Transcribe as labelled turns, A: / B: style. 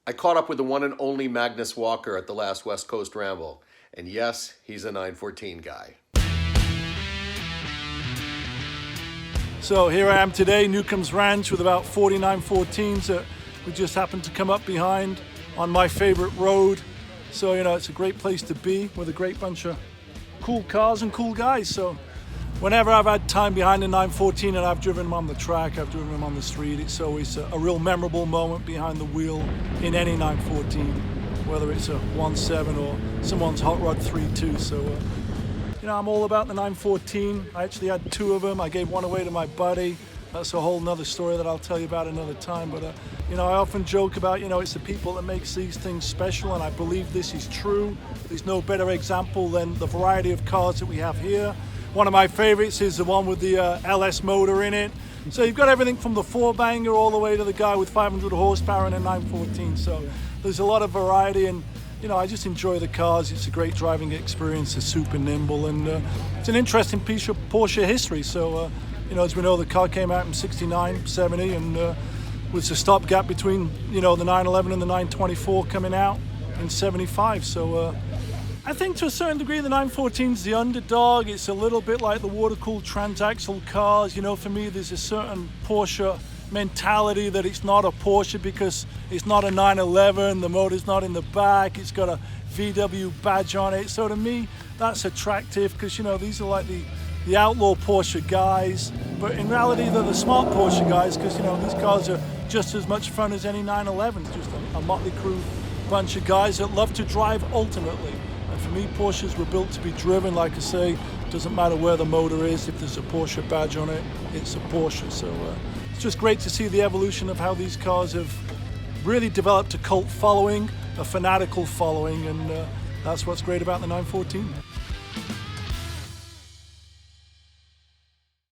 A: I caught up with the one and only Magnus Walker at the last West Coast Ramble. And yes, he's a 914 guy.
B: So here I am today, Newcomb's Ranch, with about 49 14s that we just happened to come up behind on my favorite road. So, it's a great place to be with a great bunch of cool cars and cool guys. So whenever I've had time behind the 914 and I've driven them on the track, I've driven them on the street, it's always a real memorable moment behind the wheel in any 914, whether it's a 1.7 or someone's Hot Rod 3.2. So, I'm all about the 914. I actually had two of them. I gave one away to my buddy. That's a whole nother story that I'll tell you about another time. But, I often joke about, it's the people that makes these things special, and I believe this is true. There's no better example than the variety of cars that we have here. One of my favorites is the one with the LS motor in it. So you've got everything from the four-banger all the way to the guy with 500 horsepower and a 914. So there's a lot of variety, and I just enjoy the cars. It's a great driving experience. They're super nimble, and it's an interesting piece of Porsche history. So, as we know, the car came out in 69, 70, and was a stopgap between, the 911 and the 924 coming out in 75. So I think to a certain degree, the 914 is the underdog. It's a little bit like the water-cooled transaxle cars. For me, there's a certain Porsche mentality that it's not a Porsche because it's not a 911, the motor's not in the back, it's got a VW badge on it. So to me, that's attractive because, these are like the outlaw Porsche guys, but in reality, they're the smart Porsche guys because, these cars are just as much fun as any 911. It's just a motley crew bunch of guys that love to drive ultimately. And for me, Porsches were built to be driven. Like I say, doesn't matter where the motor is. If there's a Porsche badge on it, it's a Porsche. So it's just great to see the evolution of how these cars have really developed a cult following, a fanatical following, and that's what's great about the 914.